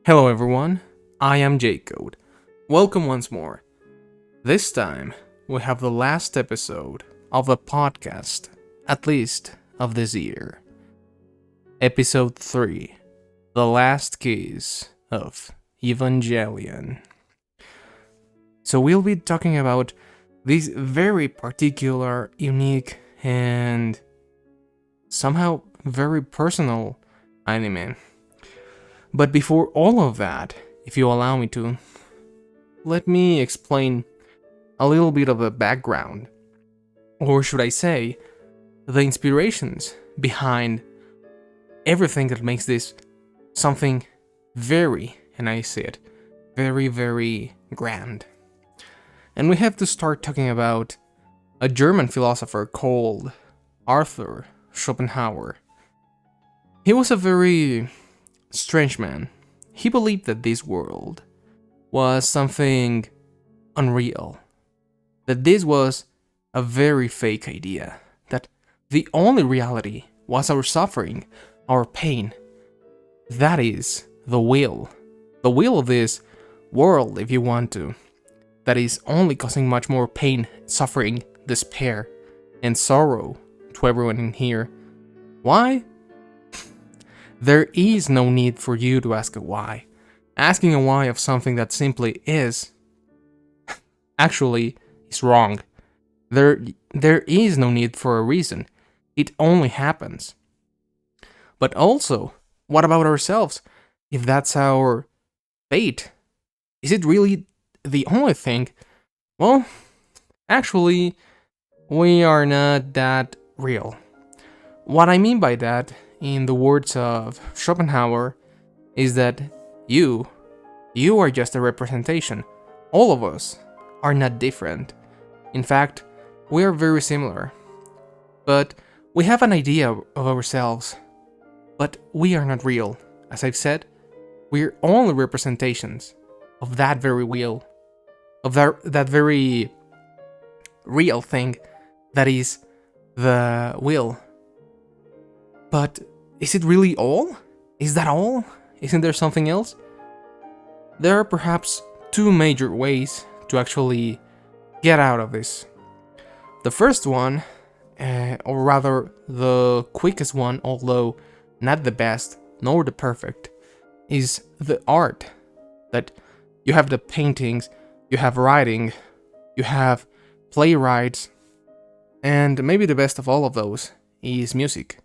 Hello everyone, I am J-Code. Welcome once more. This time, we have the last episode of the podcast, at least of this year. Episode 3, The Last Keys of Evangelion. So we'll be talking about this very particular, unique, and somehow very personal anime. But before all of that, if you allow me to, let me explain a little bit of the background, or should I say, the inspirations behind everything that makes this something very, and I say it, very, very grand. And we have to start talking about a German philosopher called Arthur Schopenhauer. He was a very strange man. He believed that this world was something unreal, that this was a very fake idea, that the only reality was our suffering, our pain. That is the will of this world, if you want to, that is only causing much more pain, suffering, despair, and sorrow to everyone in here. Why? There is no need for you to ask a why. Asking a why of something that simply is, actually, is wrong. There is no need for a reason. It only happens. But also, what about ourselves? If that's our fate, is it really the only thing? Well, actually, we are not that real. What I mean by that, in the words of Schopenhauer, is that you are just a representation. All of us are not different. In fact, we are very similar. But we have an idea of ourselves. But we are not real. As I've said, we're only representations of that very will. Of that very real thing that is the will. But is it really all? Is that all? Isn't there something else? There are perhaps two major ways to actually get out of this. The first one, or rather the quickest one, although not the best nor the perfect, is the art. That you have the paintings, you have writing, you have playwrights, and maybe the best of all of those is music.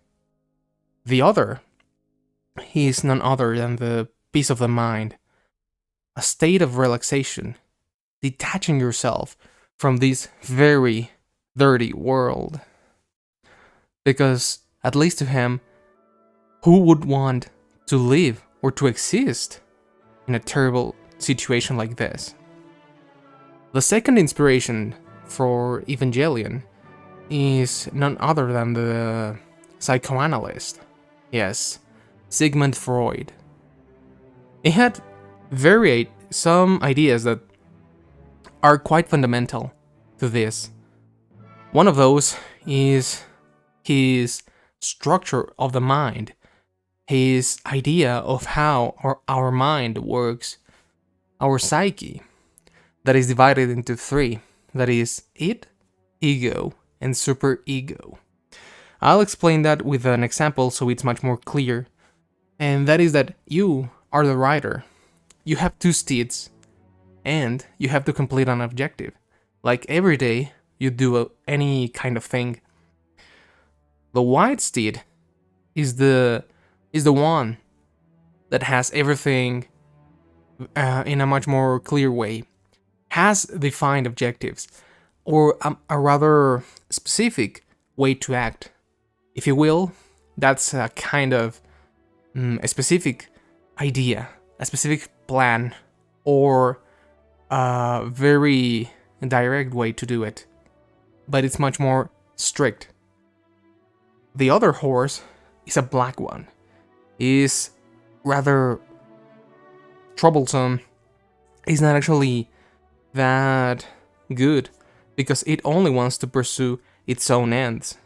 The other is none other than the peace of the mind, a state of relaxation, detaching yourself from this very dirty world. Because, at least to him, who would want to live or to exist in a terrible situation like this? The second inspiration for Evangelion is none other than the psychoanalyst. Yes, Sigmund Freud. He had some ideas that are quite fundamental to this. One of those is his structure of the mind, his idea of how our mind works, our psyche, that is divided into three, that is id, ego, and superego. I'll explain that with an example so it's much more clear, and that is that you are the writer. You have two steeds, and you have to complete an objective. Like every day, you do any kind of thing. The white steed is the one that has everything in a much more clear way, has defined objectives, or a rather specific way to act. If you will, that's a kind of a specific idea, a specific plan, or a very direct way to do it. But it's much more strict. The other horse is a black one. Is rather troublesome. Is not actually that good because it only wants to pursue its own ends.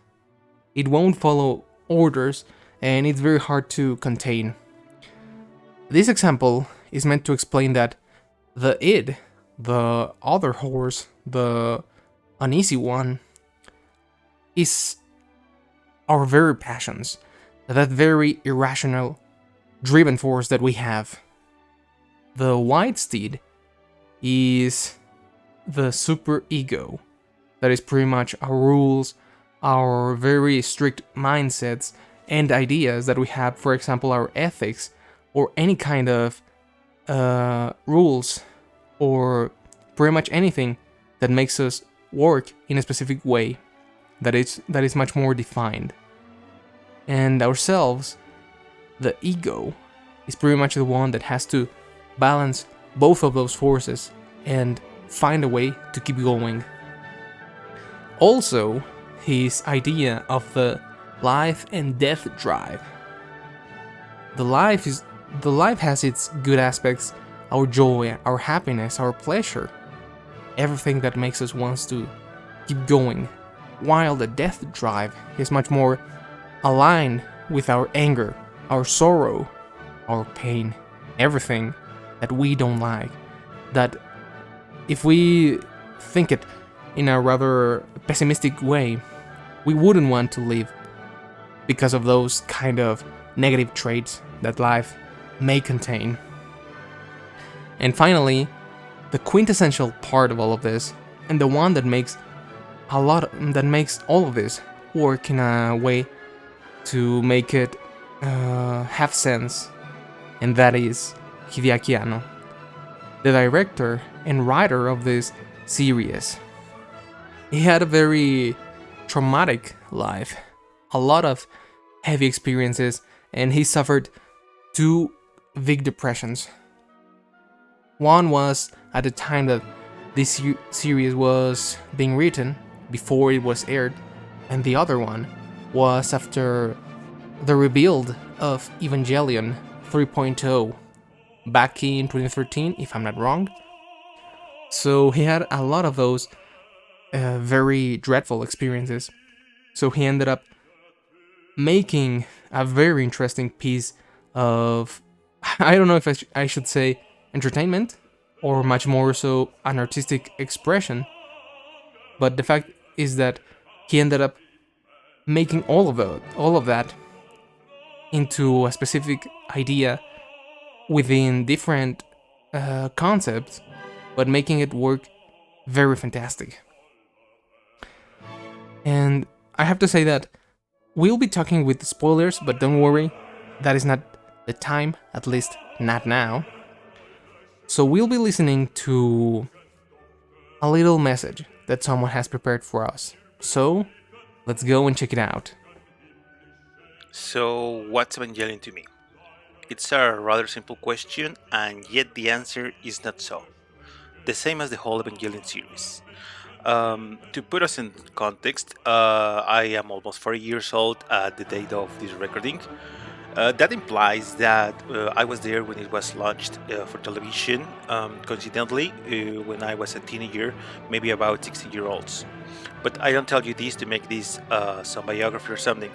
It won't follow orders, and it's very hard to contain. This example is meant to explain that the id, the other horse, the uneasy one, is our very passions, that very irrational, driven force that we have. The white steed is the super ego, that is pretty much our rules, our very strict mindsets and ideas that we have, for example, our ethics, or any kind of rules, or pretty much anything that makes us work in a specific way that is much more defined. And ourselves, the ego, is pretty much the one that has to balance both of those forces and find a way to keep going. Also, his idea of the life and death drive. The life has its good aspects, our joy, our happiness, our pleasure, everything that makes us want to keep going, while the death drive is much more aligned with our anger, our sorrow, our pain, everything that we don't like. That if we think it in a rather pessimistic way, we wouldn't want to live because of those kind of negative traits that life may contain. And finally, the quintessential part of all of this, and the one that makes all of this work in a way to make it have sense, and that is Hideaki Anno, the director and writer of this series. He had a very traumatic life, a lot of heavy experiences, and he suffered 2 big depressions. One was at the time that this series was being written, before it was aired, and the other one was after the Rebuild of Evangelion 3.0 back in 2013, if I'm not wrong. So he had a lot of those very dreadful experiences. So he ended up making a very interesting piece of, I don't know if I should say entertainment, or much more so an artistic expression. But the fact is that he ended up making all of that into a specific idea within different concepts, but making it work very fantastic. And I have to say that we'll be talking with spoilers, but don't worry, that is not the time, at least not now. So we'll be listening to a little message that someone has prepared for us. So let's go and check it out. So, what's Evangelion to me? It's a rather simple question, and yet the answer is not so. The same as the whole Evangelion series. To put us in context, I am almost 40 years old at the date of this recording. That implies that I was there when it was launched for television, coincidentally, when I was a teenager, maybe about 16-year-olds. But I don't tell you this to make this some biography or something.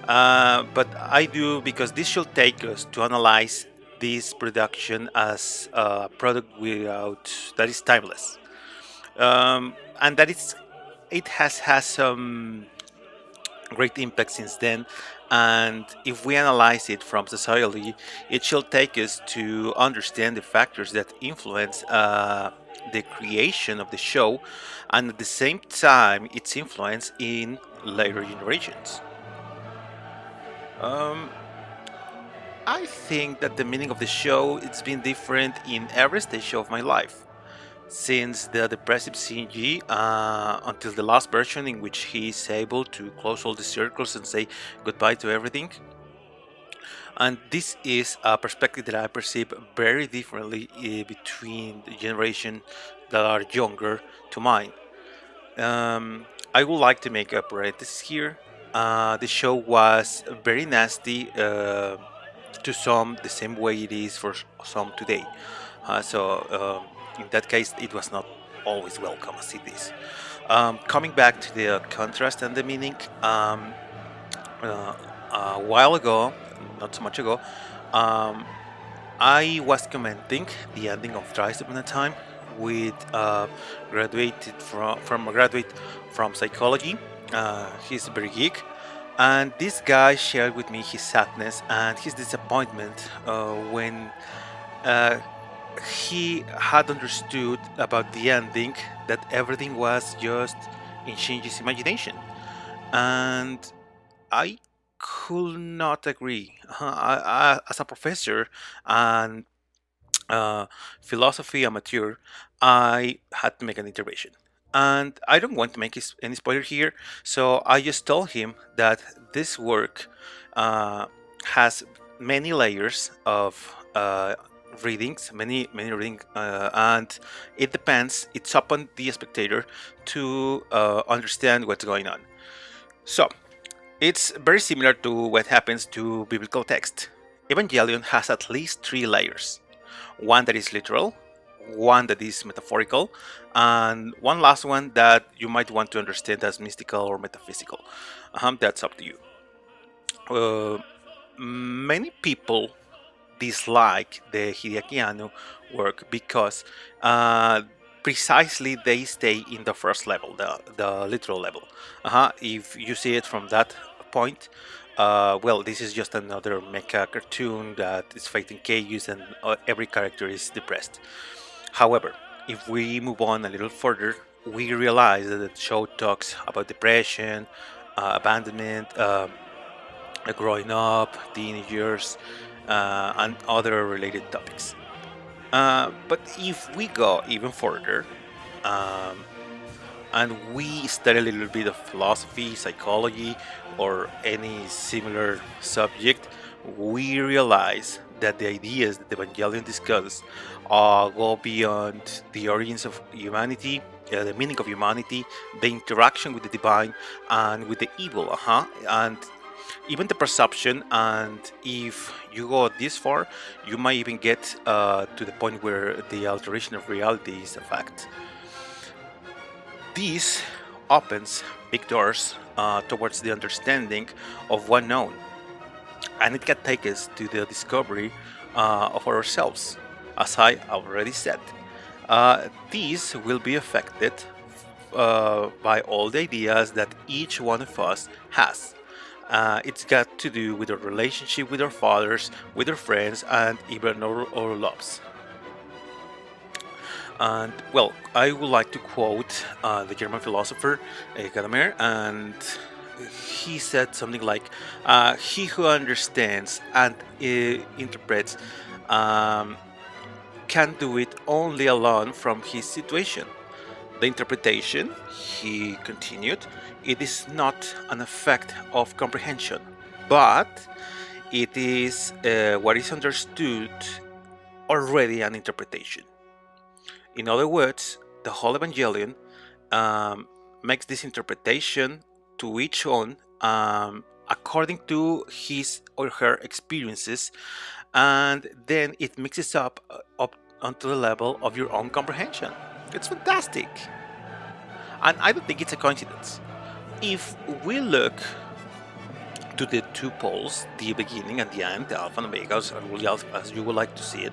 But I do because this should take us to analyze this production as a product that is timeless, and that it has some great impact since then. And if we analyze it from socially, it should take us to understand the factors that influence the creation of the show, and at the same time its influence in later generations. Um, I think that the meaning of the show it's been different in every stage of my life, since the depressive CG until the last version in which he is able to close all the circles and say goodbye to everything. And this is a perspective that I perceive very differently between the generation that are younger to mine. I would like to make a parenthesis here. The show was very nasty to some, the same way it is for some today. In that case, it was not always welcome as it is. Coming back to the contrast and the meaning, a while ago, not so much ago, um, I was commenting the ending of Thrice Upon a Time with a graduate from psychology. He's very geek, and this guy shared with me his sadness and his disappointment when uh, he had understood about the ending that everything was just in Shinji's imagination, and I could not agree. As a professor and uh, philosophy amateur, I had to make an intervention. And I don't want to make any spoiler here, so I just told him that this work has many layers of readings, many readings, and it depends. It's upon the spectator to understand what's going on. So it's very similar to what happens to biblical text. Evangelion has at least three layers: one that is literal, one that is metaphorical, and one last one that you might want to understand as mystical or metaphysical. That's up to you. Many people dislike the Hideaki Anno work because precisely they stay in the first level, the literal level. If you see it from that point, well, this is just another mecha cartoon that is fighting chaos and every character is depressed. However, if we move on a little further, we realize that the show talks about depression, abandonment, growing up, teenagers, and other related topics. But if we go even further, um, and we study a little bit of philosophy, psychology, or any similar subject, we realize that the ideas that Evangelion discusses go beyond the origins of humanity, the meaning of humanity, the interaction with the divine, and with the evil, and even the perception. And if you go this far, you might even get to the point where the alteration of reality is a fact. This opens big doors towards the understanding of one known, and it can take us to the discovery of ourselves, as I already said. These will be affected by all the ideas that each one of us has. It's got to do with our relationship with our fathers, with our friends, and even our loves. And well, I would like to quote the German philosopher Gadamer, and he said something like, "He who understands and interprets um, can do it only alone from his situation. The interpretation," he continued, "it is not an effect of comprehension, but it is what is understood already an interpretation." In other words, the whole Evangelion um, makes this interpretation to each one according to his or her experiences, and then it mixes up onto the level of your own comprehension. It's fantastic, and I don't think it's a coincidence. If we look to the two poles, the beginning and the end, the alpha and omega, as you would like to see it,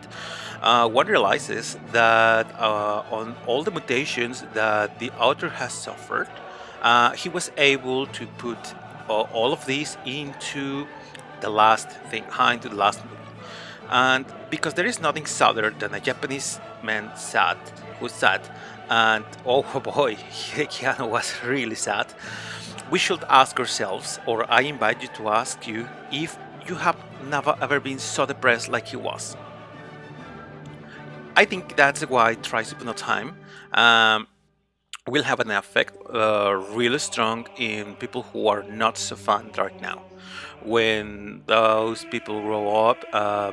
one realizes that on all the mutations that the author has suffered, he was able to put all of these into the last thing, into the last movie. And because there is nothing sadder than a Japanese man sad, who's sad, and oh boy, Keanu was really sad, we should ask ourselves, or I invite you to ask you, if you have never ever been so depressed like he was. I think that's why Thrice Upon a Time will have an effect really strong in people who are not so fond right now. When those people grow up,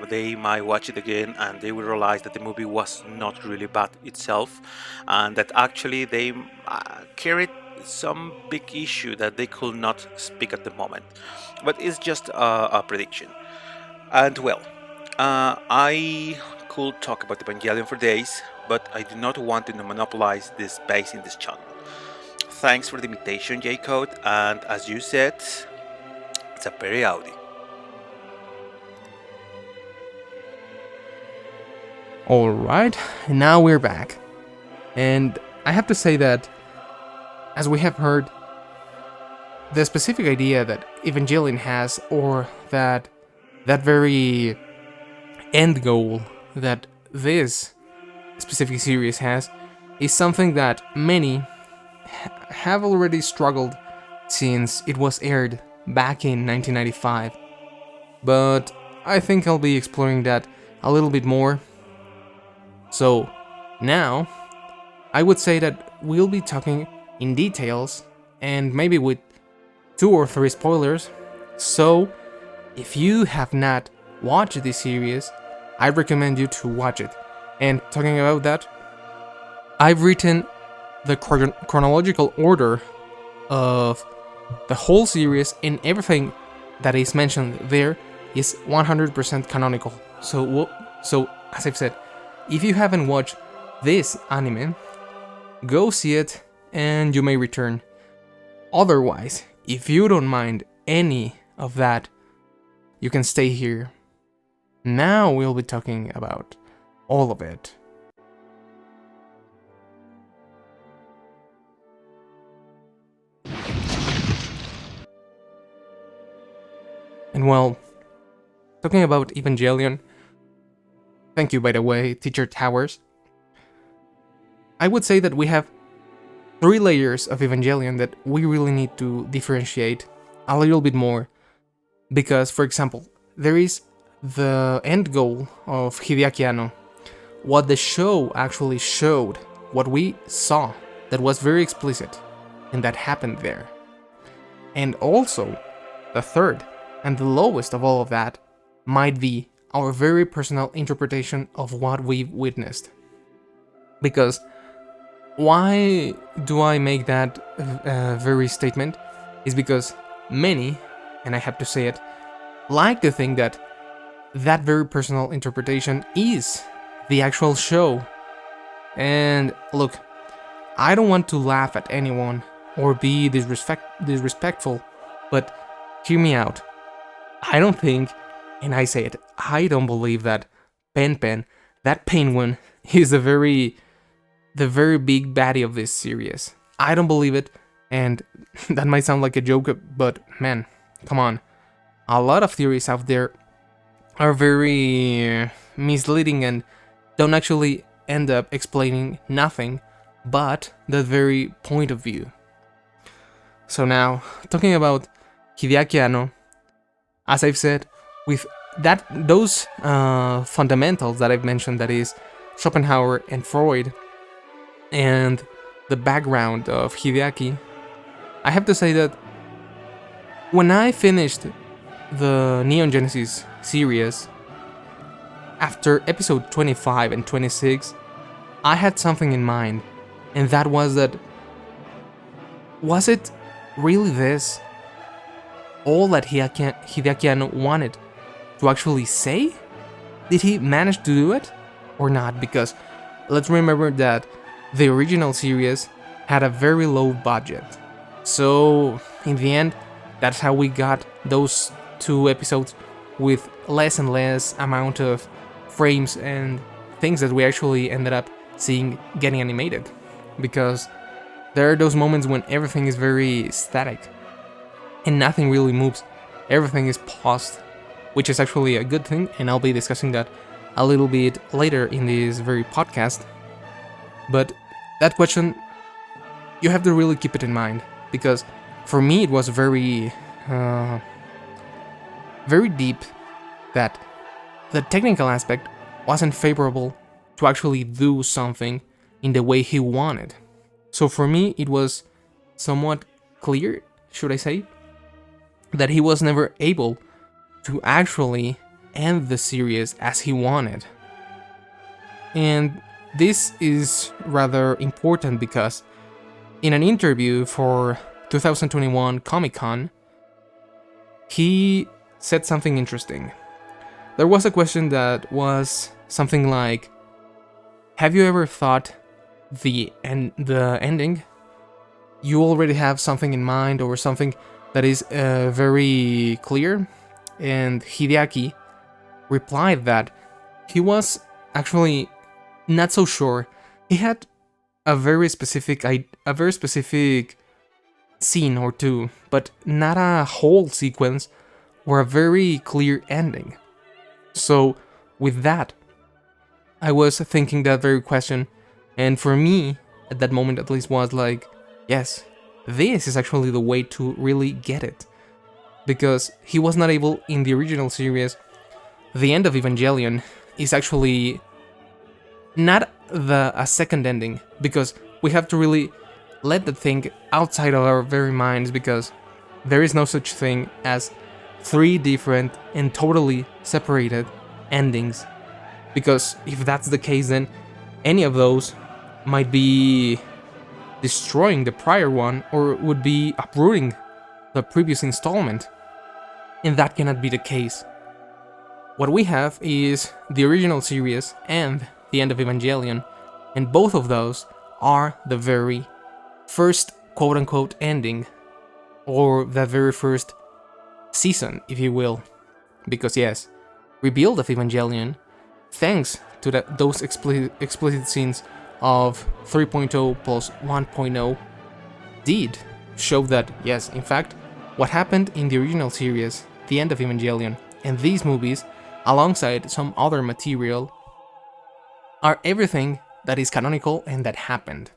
they might watch it again and they will realize that the movie was not really bad itself, and that actually they carried some big issue that they could not speak at the moment. But it's just a prediction. And well, I could talk about Evangelion for days, but I do not want to monopolize this space in this channel. Thanks for the invitation, J-Code, and as you said, Sapere Aude. Alright, now we're back. And I have to say that, as we have heard, the specific idea that Evangelion has, or that very end goal that this specific series has, is something that many have already struggled since it was aired back in 1995. But I think I'll be exploring that a little bit more. So, now, I would say that we'll be talking in details, and maybe with 2 or 3 spoilers. So, if you have not watched this series, I recommend you to watch it. And talking about that, I've written the chronological order of the whole series, and everything that is mentioned there is 100% canonical. So as I've said, if you haven't watched this anime, go see it and you may return. Otherwise, if you don't mind any of that, you can stay here. Now we'll be talking about all of it. And well, talking about Evangelion, thank you by the way, Teacher Towers. I would say that we have 3 layers of Evangelion that we really need to differentiate a little bit more. Because, for example, there is the end goal of Hideaki Anno, what the show actually showed, what we saw, that was very explicit, and that happened there. And also, the third, and the lowest of all of that, might be our very personal interpretation of what we've witnessed. Because, why do I make that very statement? Is because many, and I have to say it, like to think that that very personal interpretation is the actual show. And look, I don't want to laugh at anyone or be disrespectful, but hear me out. I don't think, and I say it, I don't believe that Pen, that penguin, is the very big baddie of this series. I don't believe it, and that might sound like a joke, but man, come on. A lot of theories out there are very misleading and don't actually end up explaining nothing but that very point of view. So now, talking about Hideaki Anno, as I've said, with those fundamentals that I've mentioned, that is Schopenhauer and Freud, and the background of Hideaki, I have to say that when I finished the Neon Genesis series, after episode 25 and 26, I had something in mind, and that was that, was it really this all that Hideaki Anno wanted to actually say? Did he manage to do it or not? Because let's remember that the original series had a very low budget. So in the end, that's how we got those 2 episodes with less and less amount of frames and things that we actually ended up seeing getting animated. Because there are those moments when everything is very static and nothing really moves. Everything is paused, which is actually a good thing, and I'll be discussing that a little bit later in this very podcast. But that question, you have to really keep it in mind, because for me it was very deep that the technical aspect wasn't favorable to actually do something in the way he wanted. So for me it was somewhat clear, should I say, that he was never able to actually end the series as he wanted. And this is rather important because in an interview for 2021 Comic-Con, he said something interesting. There was a question that was something like, have you ever thought the ending? You already have something in mind or something that is very clear? And Hideaki replied that he was actually not so sure. He had a very specific scene or two, but not a whole sequence or a very clear ending. So with that, I was thinking that very question, and for me, at that moment at least, was like, yes, this is actually the way to really get it. Because he was not able in the original series. The End of Evangelion is actually not a second ending, because we have to really let that thing outside of our very minds, because there is no such thing as three different and totally separated endings. Because if that's the case, then any of those might be destroying the prior one or would be uprooting the previous installment. And that cannot be the case. What we have is the original series and the End of Evangelion, and both of those are the very first quote-unquote ending, or the very first season, if you will. Because yes, Rebuild of Evangelion, thanks to those explicit scenes of 3.0 plus 1.0, did show that, yes, in fact, what happened in the original series, The End of Evangelion, and these movies, alongside some other material, are everything that is canonical and that happened.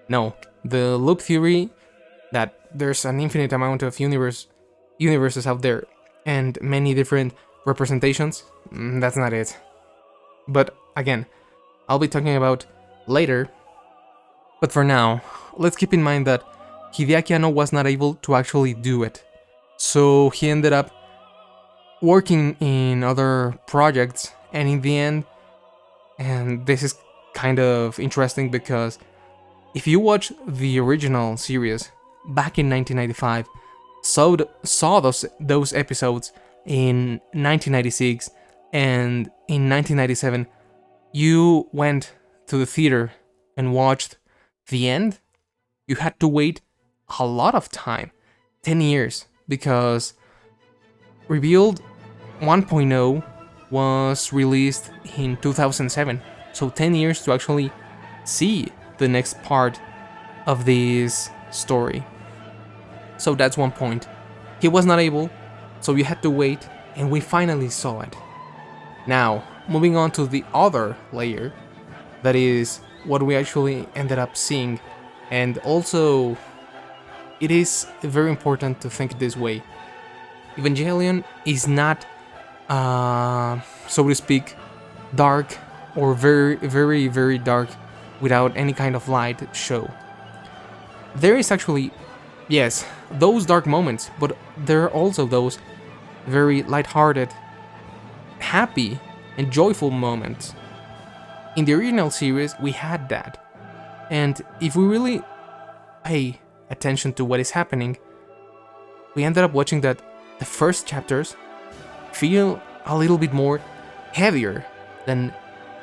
No, the loop theory that there's an infinite amount of universes out there and many different representations, that's not it. But again, I'll be talking about later. But for now, let's keep in mind that Hideaki Anno was not able to actually do it. So he ended up working in other projects, and in the end, and this is kind of interesting because if you watch the original series back in 1995, saw those episodes in 1996 and in 1997, you went to the theater and watched the end, you had to wait a lot of time, 10 years, because Rebuild 1.0 was released in 2007, so 10 years to actually see the next part of this story. So that's one point. He was not able, so you had to wait, and we finally saw it. Now, moving on to the other layer, that is what we actually ended up seeing, and also it is very important to think this way. Evangelion is not, so to speak, dark or very, very, very dark without any kind of light show. There is actually, yes, those dark moments, but there are also those very lighthearted, happy, and joyful moments. In the original series, we had that. And if we really pay attention to what is happening, we ended up watching that the first chapters feel a little bit more heavier than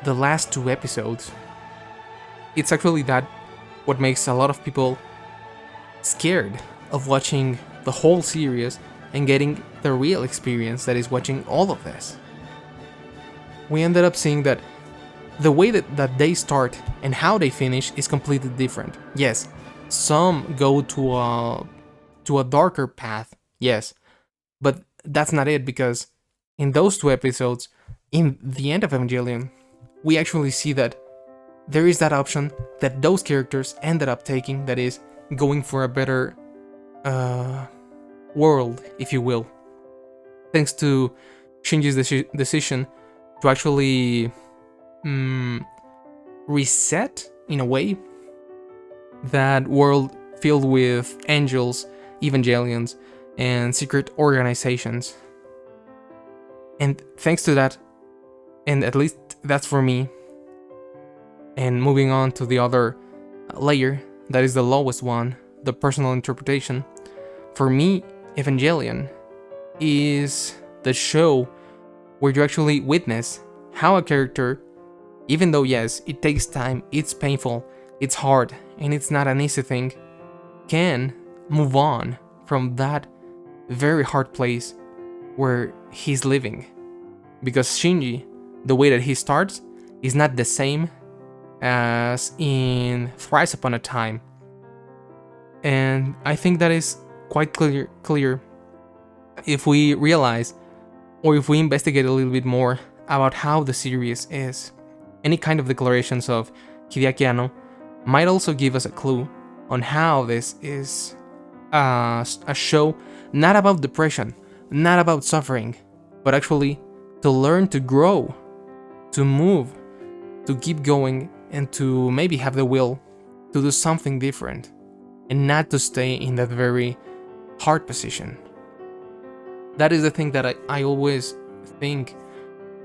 the last two episodes. It's actually that what makes a lot of people scared of watching the whole series and getting the real experience that is watching all of this. We ended up seeing that the way that they start and how they finish is completely different. Yes, some go to a darker path, yes, but that's not it, because in those two episodes, in the End of Evangelion, we actually see that there is that option that those characters ended up taking, that is going for a better world, if you will, thanks to Shinji's decision to actually reset, in a way, that world filled with angels, Evangelions, and secret organizations. And thanks to that, and at least that's for me, and moving on to the other layer, that is the lowest one, the personal interpretation, for me, Evangelion is the show where you actually witness how a character, even though yes, it takes time, it's painful, it's hard, and it's not an easy thing, can move on from that very hard place where he's living. Because Shinji, the way that he starts, is not the same as in Thrice Upon a Time. And I think that is quite clear if we realize, or if we investigate a little bit more about how the series is. Any kind of declarations of Hideaki Anno might also give us a clue on how this is a show not about depression, not about suffering, but actually to learn to grow, to move, to keep going, and to maybe have the will to do something different, and not to stay in that very hard position. That is the thing that I always think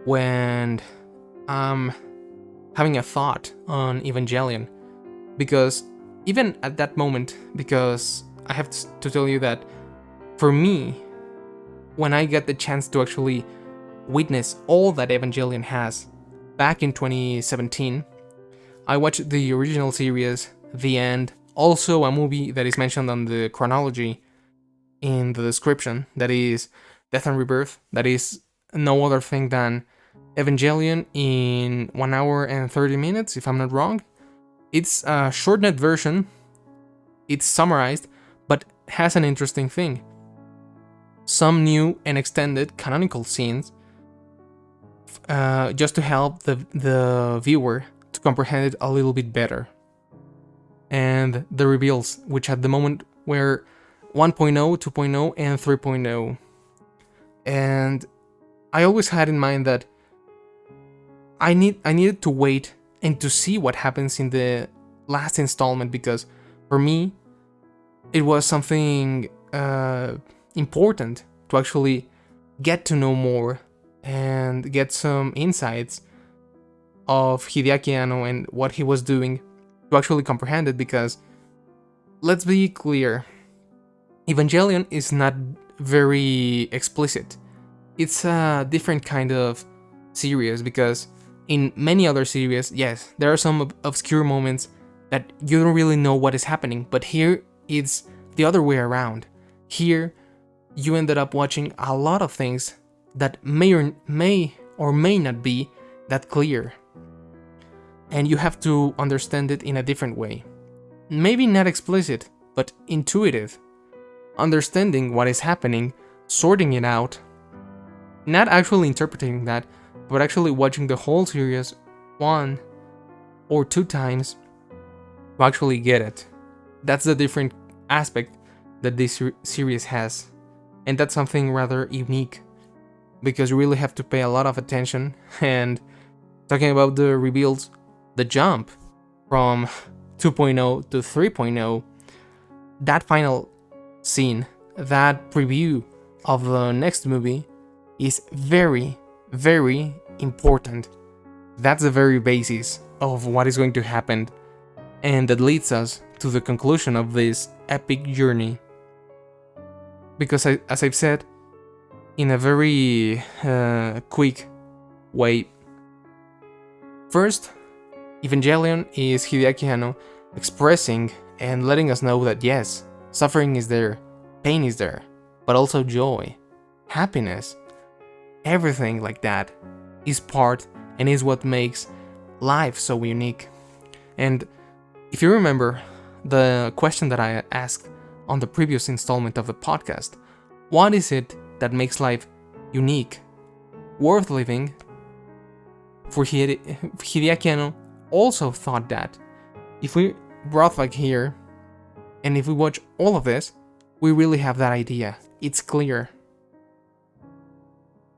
when I'm having a thought on Evangelion. Because even at that moment, because I have to tell you that for me, when I get the chance to actually witness all that Evangelion has back in 2017, I watched the original series, The End, also a movie that is mentioned on the chronology in the description, that is Death and Rebirth, that is no other thing than Evangelion in 1 hour and 30 minutes, if I'm not wrong. It's a shortened version, it's summarized, but has an interesting thing. Some new and extended canonical scenes, just to help the viewer to comprehend it a little bit better. And the reveals, which at the moment were 1.0, 2.0, and 3.0. And I always had in mind that I needed to wait and to see what happens in the last installment, because for me it was something important to actually get to know more and get some insights of Hideaki Anno and what he was doing to actually comprehend it. Because let's be clear, Evangelion is not very explicit. It's a different kind of series, because in many other series, yes, there are some obscure moments that you don't really know what is happening, but here it's the other way around. Here, you ended up watching a lot of things that may or may not be that clear, and you have to understand it in a different way. Maybe not explicit, but intuitive. Understanding what is happening, sorting it out, not actually interpreting that, but actually watching the whole series 1 or 2 times to actually get it. That's the different aspect that this series has, and that's something rather unique, because you really have to pay a lot of attention. And talking about the reveals, the jump from 2.0 to 3.0, that final scene, that preview of the next movie is very, very important. That's the very basis of what is going to happen, and that leads us to the conclusion of this epic journey. Because as I've said, in a very quick way, first, Evangelion is Hideaki Anno expressing and letting us know that yes, suffering is there, pain is there, but also joy, happiness, everything like that is part and is what makes life so unique. And if you remember the question that I asked on the previous installment of the podcast, what is it that makes life unique, worth living? For Hideaki Anno also thought that if we brought back here and if we watch all of this, we really have that idea. It's clear.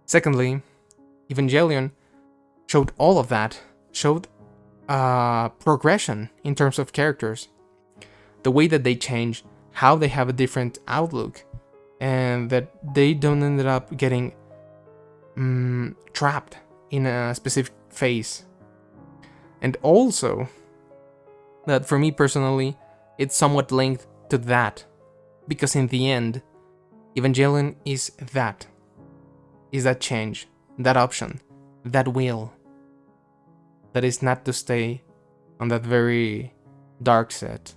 Secondly, Evangelion showed all of that, showed progression in terms of characters, the way that they change, how they have a different outlook, and that they don't end up getting trapped in a specific phase. And also, that for me personally, it's somewhat linked to that, because in the end, Evangelion is that change, that option, that will, that is not to stay on that very dark set.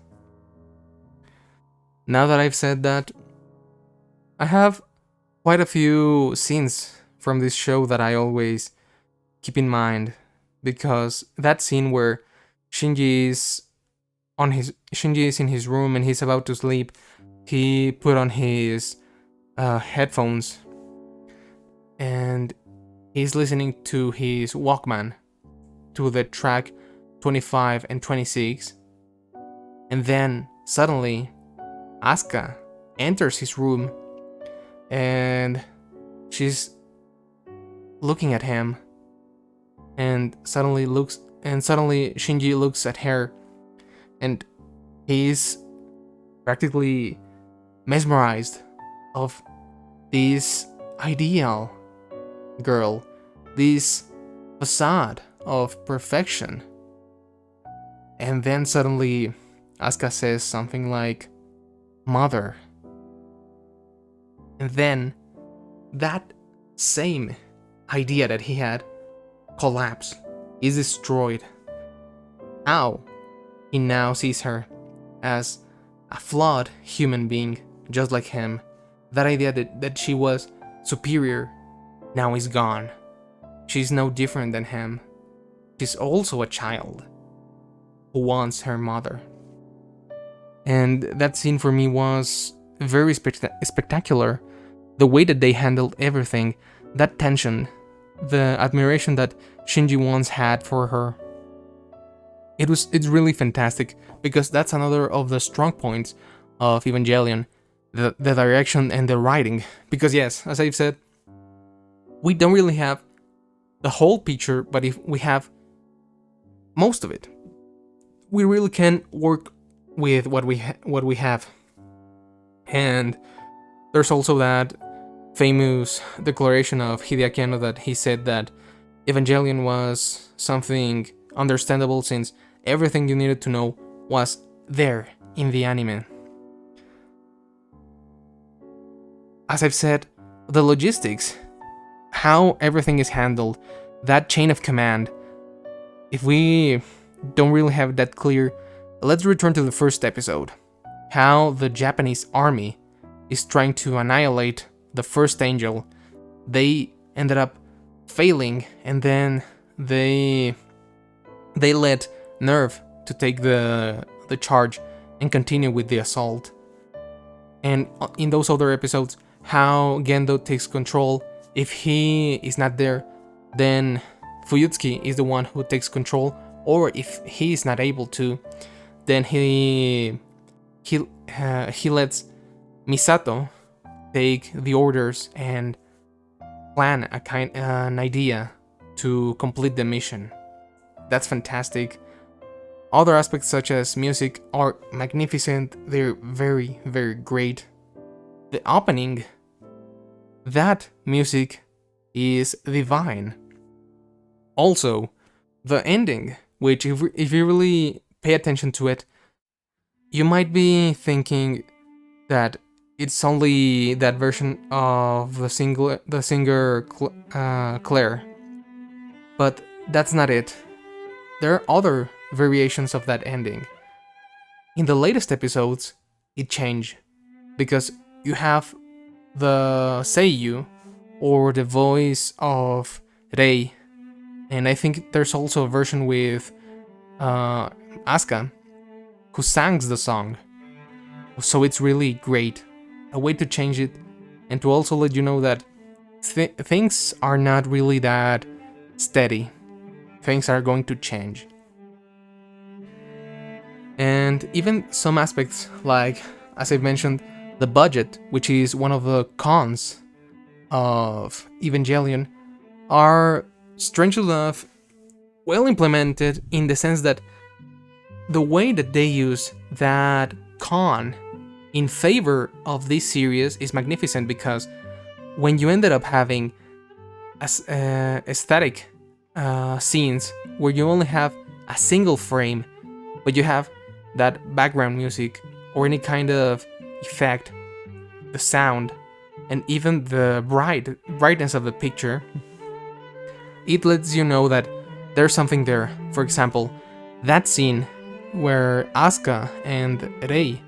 Now that I've said that, I have quite a few scenes from this show that I always keep in mind because that scene where Shinji is in his room and he's about to sleep, he put on his headphones and he's listening to his Walkman to the track 25 and 26, and then suddenly Asuka enters his room and she's looking at him, and suddenly Shinji looks at her, and he's practically mesmerized of this ideal girl, this facade of perfection. And then suddenly Asuka says something like, "Mother." And then that same idea that he had collapse, is destroyed. How he now sees her as a flawed human being, just like him. That idea that she was superior now is gone. She's no different than him. She's also a child who wants her mother. And that scene for me was very spectacular. The way that they handled everything, that tension, the admiration that Shinji once had for her. It's really fantastic, because that's another of the strong points of Evangelion, the direction and the writing. Because yes, as I've said, we don't really have the whole picture, but if we have most of it, we really can work with what we have. And there's also that famous declaration of Hideaki Anno that he said that Evangelion was something understandable since everything you needed to know was there in the anime. As I've said, the logistics, how everything is handled, that chain of command, if we don't really have that clear, let's return to the first episode. How the Japanese army is trying to annihilate the first angel. They ended up failing, and then they let Nerve to take the charge and continue with the assault. And in those other episodes, how Gendo takes control. If he is not there, then Fuyutsuki is the one who takes control, or if he is not able to, then he lets Misato take the orders and plan an idea to complete the mission. That's fantastic. Other aspects such as music are magnificent. They're very, very great. The opening, that music is divine. Also, the ending, which if you really pay attention to it, you might be thinking that it's only that version of the singer Claire. But that's not it. There are other variations of that ending. In the latest episodes, it changed, because you have the Seiyu, or the voice of Rei, and I think there's also a version with Asuka, who sings the song. So it's really great. A way to change it, and to also let you know that things are not really that steady. Things are going to change. And even some aspects, like, as I've mentioned, the budget, which is one of the cons of Evangelion, are, strangely enough, well implemented, in the sense that the way that they use that con in favor of this series is magnificent, because when you ended up having aesthetic scenes where you only have a single frame, but you have that background music or any kind of effect, the sound, and even the brightness of the picture, it lets you know that there's something there. For example, that scene where Asuka and Rei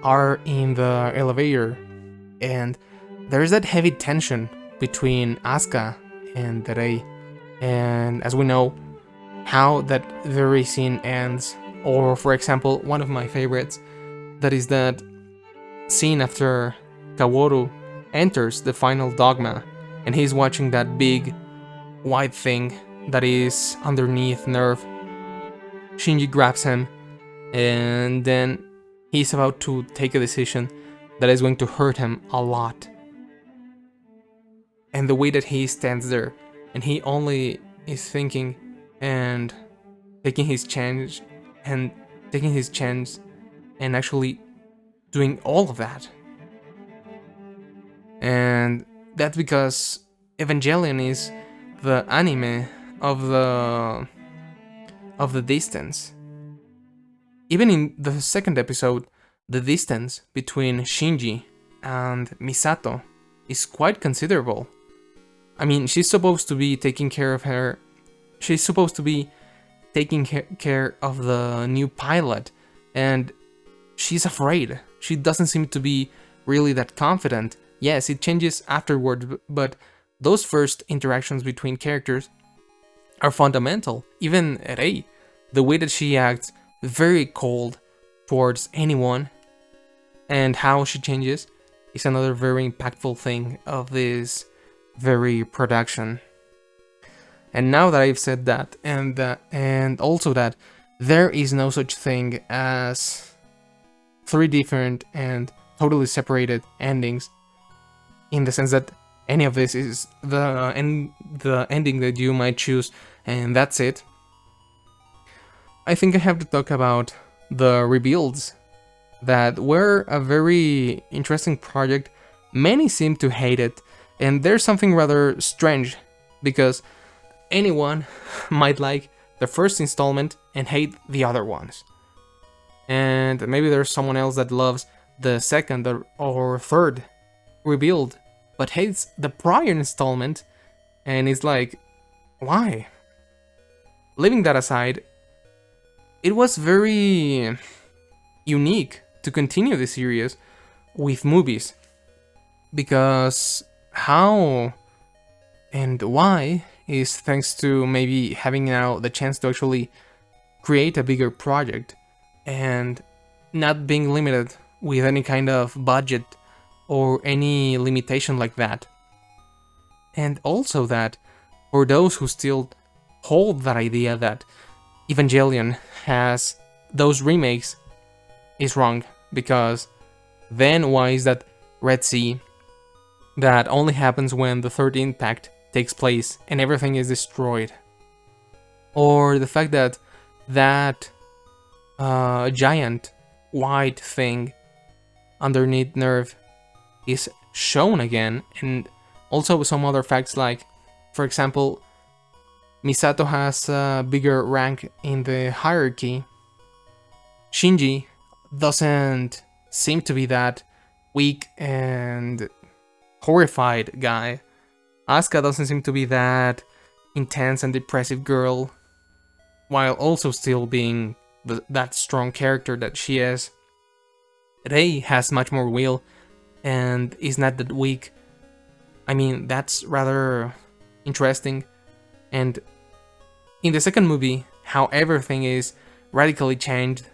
are in the elevator, and there's that heavy tension between Asuka and Rei. And as we know, how that very scene ends. Or, for example, one of my favorites, that is that scene after Kaworu enters the final dogma and he's watching that big white thing that is underneath Nerve. Shinji grabs him, and then he's about to take a decision that is going to hurt him a lot. And the way that he stands there, and he only is thinking and taking his chance, and taking his chance, and actually doing all of that. And that's because Evangelion is the anime of the distance. Even in the second episode, the distance between Shinji and Misato is quite considerable. I mean, she's supposed to be taking care of her. She's supposed to be taking care of the new pilot, and she's afraid. She doesn't seem to be really that confident. Yes, it changes afterward, but those first interactions between characters are fundamental. Even Rei, the way that she acts, very cold towards anyone, and how she changes is another very impactful thing of this very production. And now that I've said that, and also that there is no such thing as three different and totally separated endings, in the sense that any of this is the ending that you might choose, and that's it. I think I have to talk about the rebuilds that were a very interesting project. Many seem to hate it, and there's something rather strange, because anyone might like the first installment and hate the other ones. And maybe there's someone else that loves the second or third rebuild, but hates the prior installment, and is like, why? Leaving that aside, it was very unique to continue the series with movies, because how and why is thanks to maybe having now the chance to actually create a bigger project and not being limited with any kind of budget or any limitation like that. And also that for those who still hold that idea that Evangelion has those remakes is wrong, because then why is that Red Sea that only happens when the third impact takes place and everything is destroyed? Or the fact that that giant white thing underneath Nerve is shown again, and also some other facts like, for example, Misato has a bigger rank in the hierarchy. Shinji doesn't seem to be that weak and horrified guy. Asuka doesn't seem to be that intense and depressive girl, while also still being that strong character that she is. Rei has much more will and is not that weak. I mean, that's rather interesting. And in the second movie, how everything is radically changed,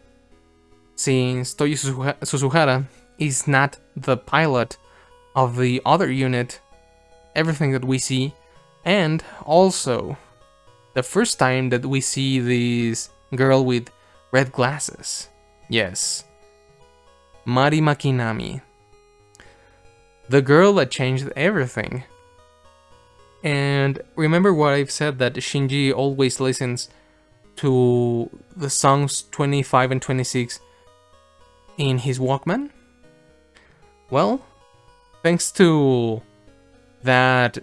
since Toyo Suzuhara is not the pilot of the other unit, everything that we see, and also the first time that we see this girl with red glasses. Yes, Mari Makinami. The girl that changed everything. And remember what I've said, that Shinji always listens to the songs 25 and 26 in his Walkman? Well, thanks to that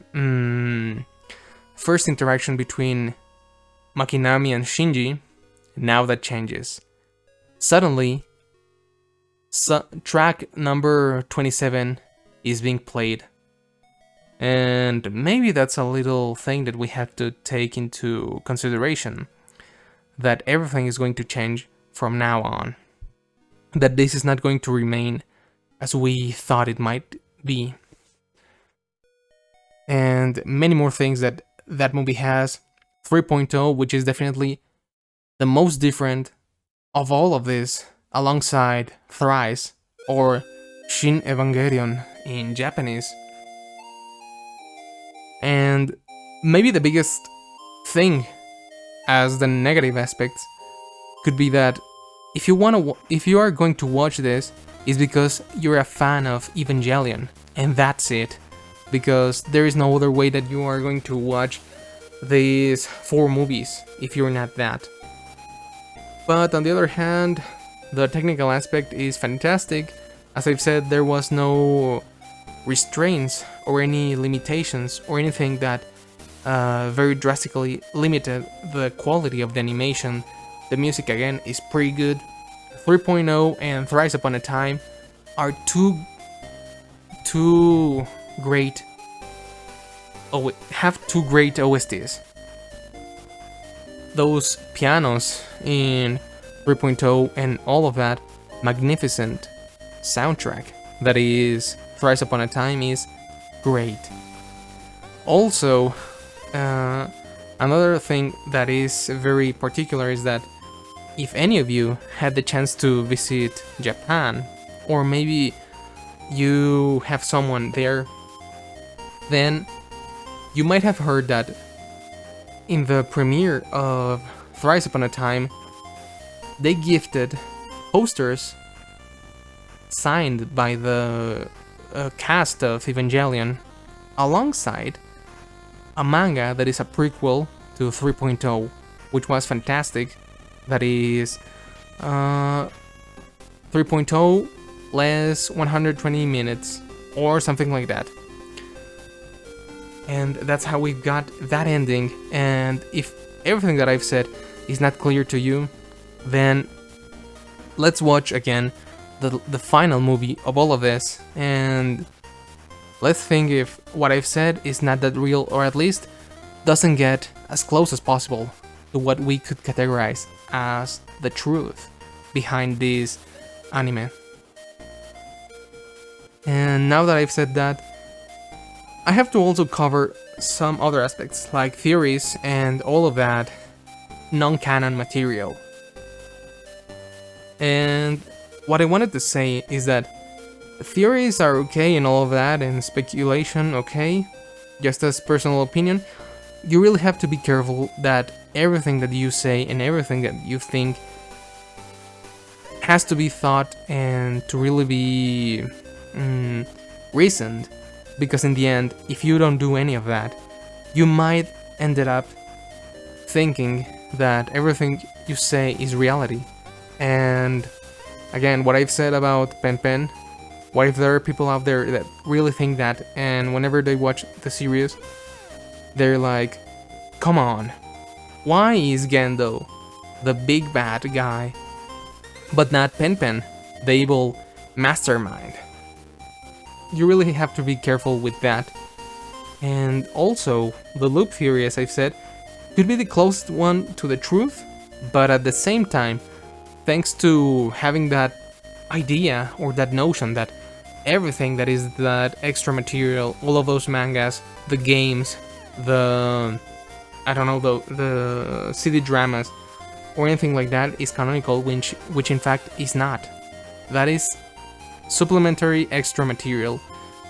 first interaction between Makinami and Shinji, now that changes. Suddenly, track number 27 is being played. And maybe that's a little thing that we have to take into consideration, that everything is going to change from now on. That this is not going to remain as we thought it might be. And many more things that that movie has 3.0, which is definitely the most different of all of this, alongside Thrice or Shin Evangelion in Japanese. And maybe the biggest thing as the negative aspects could be that if you are going to watch this, is because you're a fan of Evangelion, and that's it. Because there is no other way that you are going to watch these 4 movies if you're not that. But on the other hand, the technical aspect is fantastic. As I've said, there was no restraints or any limitations or anything that very drastically limited the quality of the animation. The music again is pretty good. 3.0 and Thrice Upon a Time are two great have two great OSTs. Those pianos in 3.0 and all of that magnificent soundtrack that is Thrice Upon a Time is great. Also, another thing that is very particular is that if any of you had the chance to visit Japan, or maybe you have someone there, then you might have heard that in the premiere of Thrice Upon a Time, they gifted posters signed by the cast of Evangelion alongside a manga that is a prequel to 3.0, which was fantastic. That is 3.0 less 120 minutes or something like that. And that's how we got that ending. And if everything that I've said is not clear to you, then let's watch again the final movie of all of this, and let's think if what I've said is not that real, or at least doesn't get as close as possible to what we could categorize as the truth behind this anime. And now that I've said that, I have to also cover some other aspects, like theories and all of that non-canon material. And what I wanted to say is that theories are okay and all of that, and speculation okay, just as personal opinion. You really have to be careful that everything that you say and everything that you think has to be thought and to really be reasoned, because in the end, if you don't do any of that, you might end up thinking that everything you say is reality. And again, what I've said about Pen Pen, what if there are people out there that really think that, and whenever they watch the series, they're like, come on, why is Gendo the big bad guy, but not Pen Pen, the evil mastermind? You really have to be careful with that. And also, the loop theory, as I've said, could be the closest one to the truth, but at the same time, thanks to having that idea or that notion that everything that is that extra material, all of those mangas, the games, the CD dramas, or anything like that is canonical, which in fact is not. That is supplementary extra material.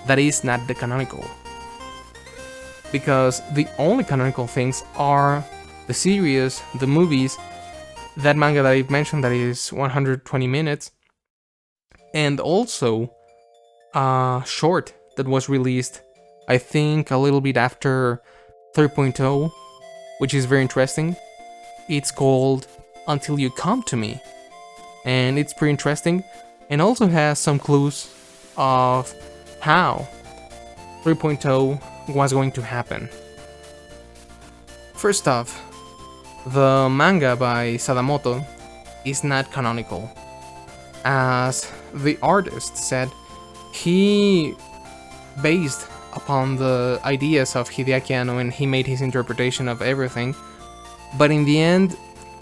That is not the canonical. Because the only canonical things are the series, the movies, that manga that I've mentioned that is 120 minutes, and also a short that was released, I think, a little bit after 3.0, which is very interesting. It's called Until You Come to Me, and it's pretty interesting, and also has some clues of how 3.0 was going to happen. First off, the manga by Sadamoto is not canonical. As the artist said, he based upon the ideas of Hideaki Anno and he made his interpretation of everything, but in the end,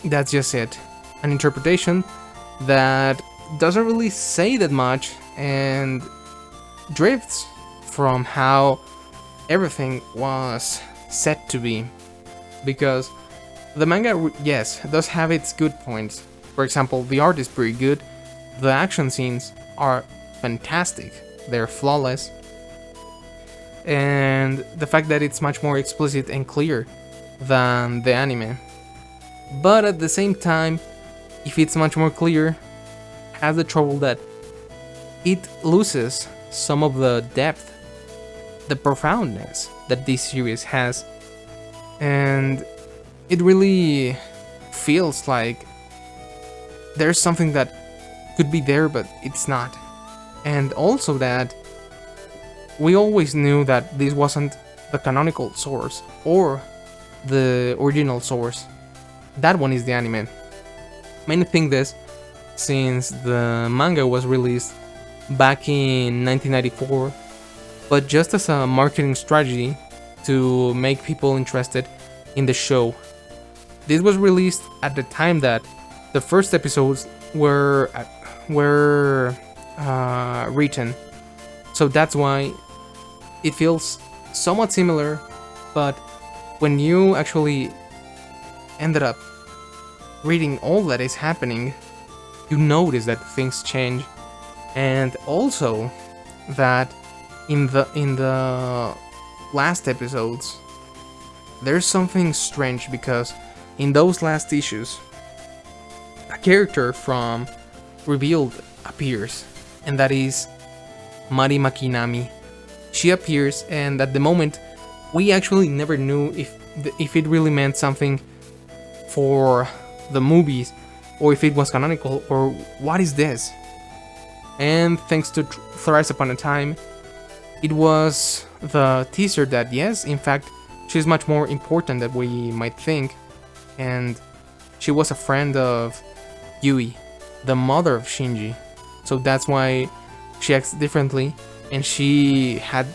that's just it. An interpretation that doesn't really say that much and drifts from how everything was set to be. because the manga, yes, does have its good points. For example, the art is pretty good, the action scenes are fantastic, they're flawless, and the fact that it's much more explicit and clear than the anime. But at the same time, if it's much more clear, has the trouble that it loses some of the depth, the profoundness that this series has, and it really feels like there's something that could be there but it's not. And also that we always knew that this wasn't the canonical source or the original source. That one is the anime. Many think this since the manga was released back in 1994, but just as a marketing strategy to make people interested in the show. This was released at the time that the first episodes were written, so that's why it feels somewhat similar. But when you actually ended up reading all that is happening, you notice that things change, and also that in the last episodes there's something strange, because in those last issues a character from Rebuld appears, and that is Mari Makinami. She appears, and at the moment we actually never knew if it really meant something for the movies or if it was canonical or what is this. And thanks to Thrice Upon a Time, it was the teaser that yes, in fact, she's much more important than we might think, and she was a friend of Yui, the mother of Shinji. So that's why she acts differently, and she had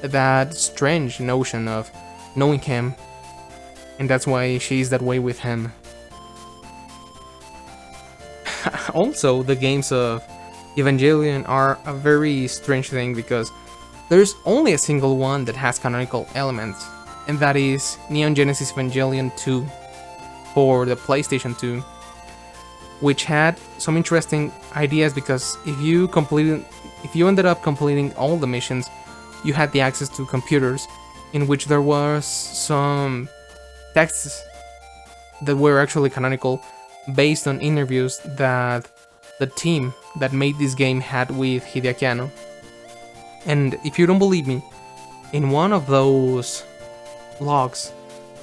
that strange notion of knowing him, and that's why she's that way with him. Also, the games of Evangelion are a very strange thing, because there's only a single one that has canonical elements, and that is Neon Genesis Evangelion 2 for the PlayStation 2, which had some interesting ideas, because if you ended up completing all the missions, you had the access to computers in which there was some texts that were actually canonical based on interviews that the team that made this game had with Hideaki Anno. And if you don't believe me, in one of those logs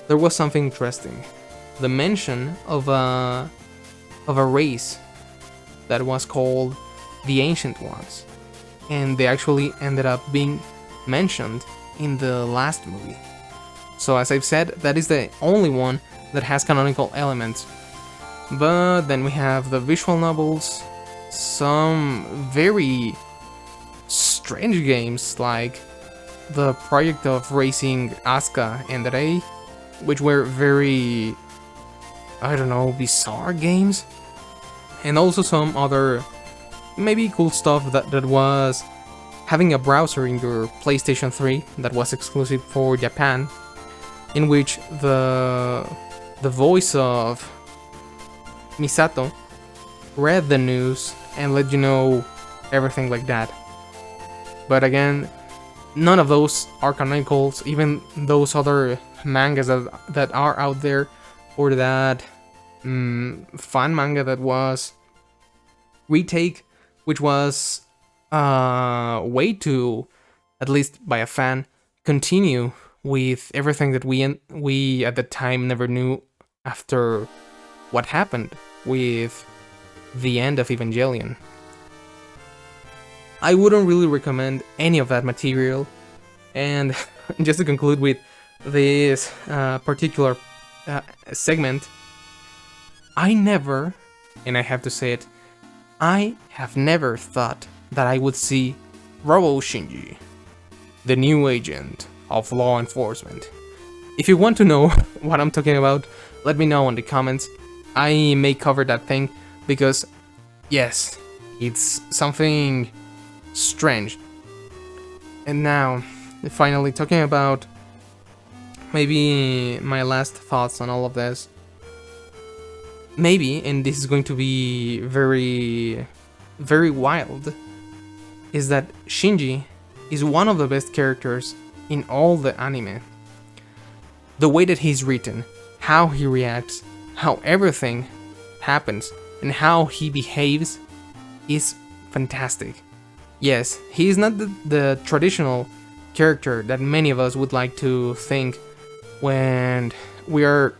there was something interesting. The mention of a race that was called the Ancient Ones, and they actually ended up being mentioned in the last movie. So as I've said, that is the only one that has canonical elements. But then we have the visual novels, some very strange games like the project of racing Asuka and Rei, which were very, I don't know, bizarre games. And also some other maybe cool stuff that was having a browser in your PlayStation 3 that was exclusive for Japan, in which the voice of Misato read the news and let you know everything like that. But again, none of those are canonicals, even those other mangas that are out there, or that fan manga that was Retake, which was a way to, at least by a fan, continue with everything that we at the time never knew after what happened with the End of Evangelion. I wouldn't really recommend any of that material, and just to conclude with this particular segment, I never, and I have to say it, I have never thought that I would see Robo Shinji, the new agent of law enforcement. If you want to know what I'm talking about, let me know in the comments. I may cover that thing, because yes, it's something strange. And now, finally talking about maybe my last thoughts on all of this. Maybe, and this is going to be very, very wild, is that Shinji is one of the best characters in all the anime. The way that he's written, how he reacts, how everything happens, and how he behaves is fantastic. Yes, he is not the traditional character that many of us would like to think when we are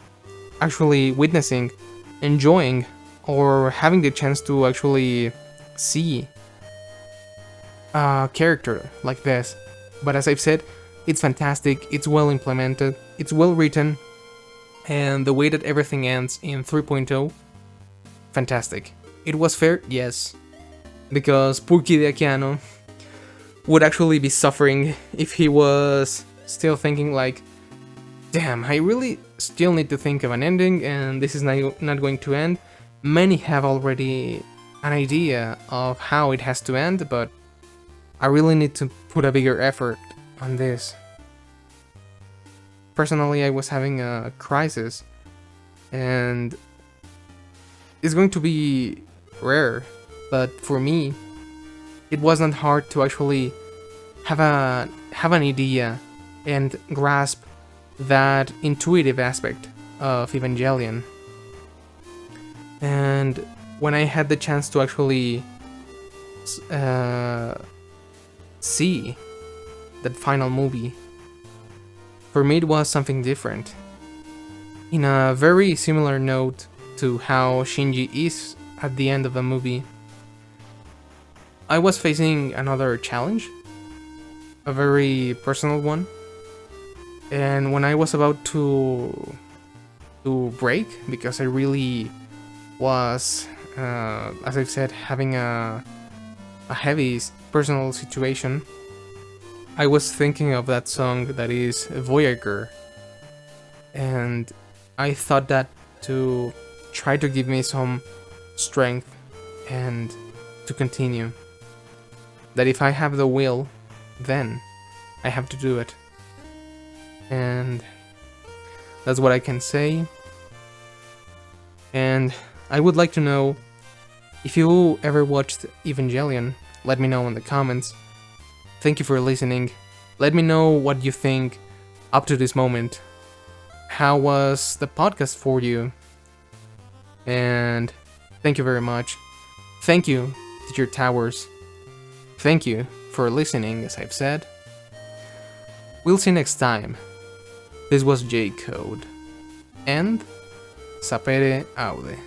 actually witnessing, enjoying, or having the chance to actually see a character like this. But as I've said, it's fantastic, it's well implemented, it's well written, and the way that everything ends in 3.0, fantastic. It was fair, yes, because Purki de Akiano would actually be suffering if he was still thinking like, damn, I really still need to think of an ending and this is not going to end. Many have already an idea of how it has to end, but I really need to put a bigger effort on this. Personally, I was having a crisis, and it's going to be rare, but for me, it wasn't hard to actually have an idea and grasp that intuitive aspect of Evangelion. And when I had the chance to actually see that final movie, for me it was something different. In a very similar note to how Shinji is at the end of the movie, I was facing another challenge, a very personal one, and when I was about to break, because I really was, as I've said, having a heavy personal situation, I was thinking of that song that is Voyager, and I thought that to try to give me some strength and to continue. That if I have the will, then I have to do it. And that's what I can say. And I would like to know, if you ever watched Evangelion, let me know in the comments. Thank you for listening. Let me know what you think up to this moment. How was the podcast for you? And thank you very much. Thank you, Teacher Towers. Thank you for listening, as I've said. We'll see you next time. This was J Code. And Sapere Aude.